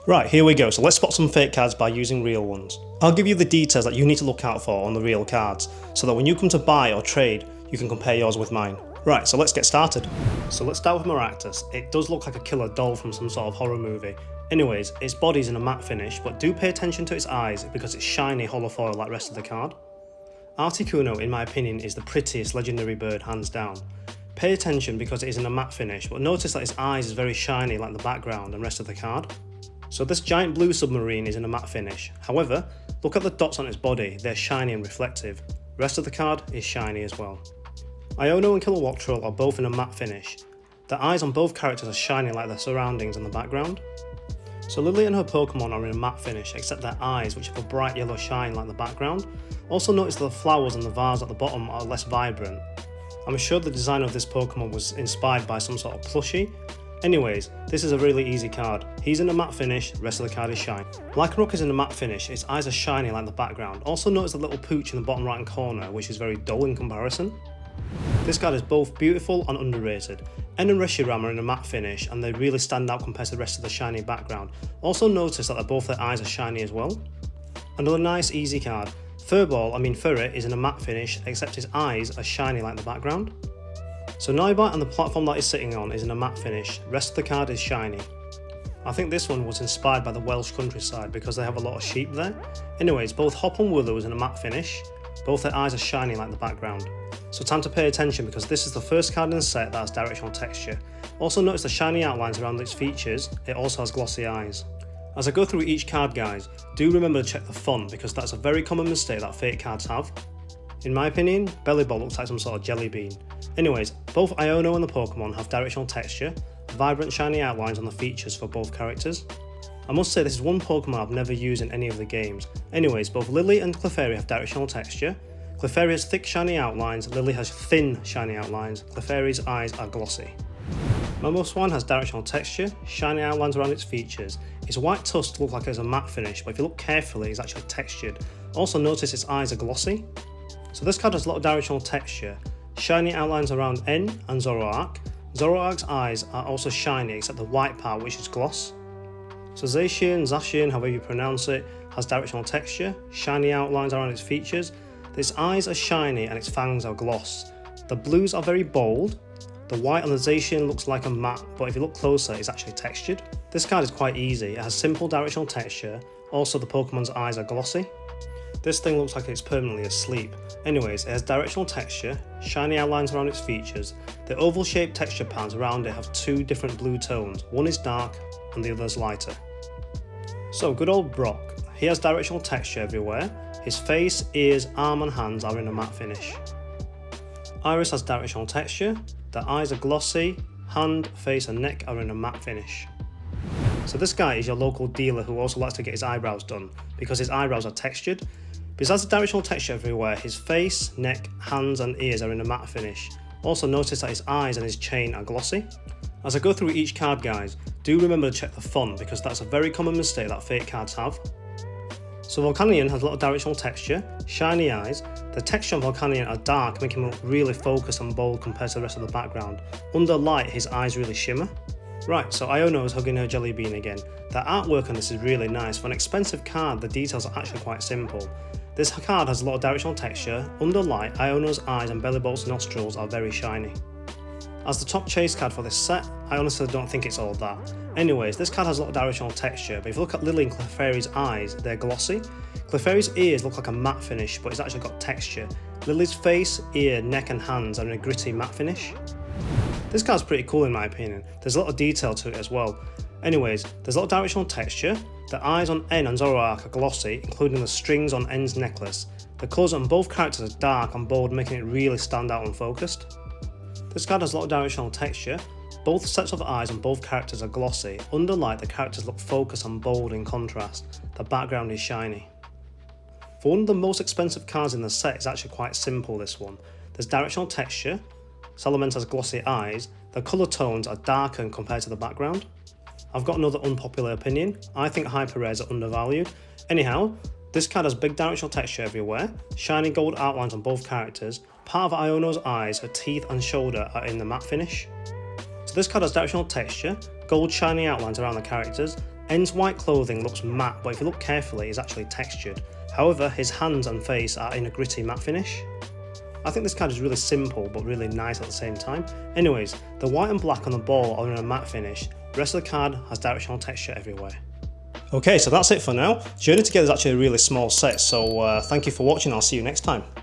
Right, here we go, so let's spot some fake cards by using real ones. I'll give you the details that you need to look out for on the real cards, so that when you come to buy or trade, you can compare yours with mine. Right, so let's get started. So let's start with Maractus. It does look like a killer doll from some sort of horror movie. Anyways, its body's in a matte finish, but do pay attention to its eyes because it's shiny holo foil like the rest of the card. Articuno, in my opinion, is the prettiest legendary bird hands down. Pay attention because it is in a matte finish, but notice that its eyes is very shiny like the background and rest of the card. So this giant blue submarine is in a matte finish. However, look at the dots on its body, they're shiny and reflective. Rest of the card is shiny as well. Iono and Kilowattrel are both in a matte finish. The eyes on both characters are shiny like their surroundings in the background. So Lily and her Pokémon are in a matte finish, except their eyes, which have a bright yellow shine like the background. Also notice that the flowers and the vase at the bottom are less vibrant. I'm sure the design of this Pokémon was inspired by some sort of plushie. Anyways, this is a really easy card. He's in a matte finish, the rest of the card is shiny. Lycanroc is in a matte finish, its eyes are shiny like the background. Also notice the little pooch in the bottom right hand corner, which is very dull in comparison. This card is both beautiful and underrated. N and Reshiram are in a matte finish and they really stand out compared to the rest of the shiny background. Also notice that both their eyes are shiny as well. Another nice easy card. Furret is in a matte finish except his eyes are shiny like the background. So Noibat and the platform that he's sitting on is in a matte finish, rest of the card is shiny. I think this one was inspired by the Welsh countryside because they have a lot of sheep there. Anyways, both Hop and Wooloo is in a matte finish, both their eyes are shiny like the background. So time to pay attention because this is the first card in the set that has directional texture. Also notice the shiny outlines around its features, it also has glossy eyes. As I go through each card guys, do remember to check the font because that's a very common mistake that fake cards have. In my opinion, Bellibolt looks like some sort of jelly bean. Anyways, both Iono and the Pokémon have directional texture, vibrant shiny outlines on the features for both characters. I must say this is one Pokémon I've never used in any of the games. Anyways, both Lily and Clefairy have directional texture. Clefairy has thick shiny outlines, Lily has thin shiny outlines, Clefairy's eyes are glossy. Mamoswine has directional texture, shiny outlines around its features. Its white tusk looks like it's a matte finish, but if you look carefully it's actually textured. Also notice its eyes are glossy. So this card has a lot of directional texture, shiny outlines around N and Zoroark. Zoroark's eyes are also shiny except the white part which is gloss. So Zacian, however you pronounce it, has directional texture, shiny outlines around its features. Its eyes are shiny and its fangs are gloss. The blues are very bold. The white on the Zacian looks like a matte, but if you look closer it's actually textured. This card is quite easy, it has simple directional texture, also the Pokemon's eyes are glossy. This thing looks like it's permanently asleep. Anyways, it has directional texture, shiny outlines around its features. The oval shaped texture patterns around it have two different blue tones, one is dark and the other is lighter. So good old Brock, he has directional texture everywhere. His face, ears, arm and hands are in a matte finish. Iris has directional texture, the eyes are glossy, hand, face and neck are in a matte finish. So this guy is your local dealer who also likes to get his eyebrows done because his eyebrows are textured. Besides the directional texture everywhere, his face, neck, hands and ears are in a matte finish. Also notice that his eyes and his chain are glossy. As I go through each card guys, do remember to check the font because that's a very common mistake that fake cards have. So Volcanion has a lot of directional texture, shiny eyes. The texture on Volcanion are dark, making him look really focused and bold compared to the rest of the background. Under light, his eyes really shimmer. Right, so Iono is hugging her jelly bean again. The artwork on this is really nice. For an expensive card, the details are actually quite simple. This card has a lot of directional texture. Under light, Iono's eyes and Bellibolt's nostrils are very shiny. As the top chase card for this set, I honestly don't think it's all that. Anyways, this card has a lot of directional texture, but if you look at Lily and Clefairy's eyes, they're glossy. Clefairy's ears look like a matte finish, but it's actually got texture. Lily's face, ear, neck and hands are in a gritty matte finish. This card's pretty cool in my opinion, there's a lot of detail to it as well. Anyways, there's a lot of directional texture, the eyes on N and Zoroark are glossy, including the strings on N's necklace. The colours on both characters are dark and bold, making it really stand out and focused. This card has a lot of directional texture, both sets of eyes on both characters are glossy. Under light, the characters look focused and bold in contrast, the background is shiny. For one of the most expensive cards in the set, it's actually quite simple this one. There's directional texture, Salamence has glossy eyes, the colour tones are darkened compared to the background. I've got another unpopular opinion, I think hyper rares are undervalued. Anyhow, this card has big directional texture everywhere, shiny gold outlines on both characters, part of Iono's eyes, her teeth and shoulder are in the matte finish. So this card has directional texture, gold shiny outlines around the characters, N's white clothing looks matte, but if you look carefully it's actually textured. However, his hands and face are in a gritty matte finish. I think this card is really simple but really nice at the same time. Anyways, the white and black on the ball are in a matte finish. The rest of the card has directional texture everywhere. Okay, so that's it for now. Journey Together is actually a really small set, so thank you for watching. I'll see you next time.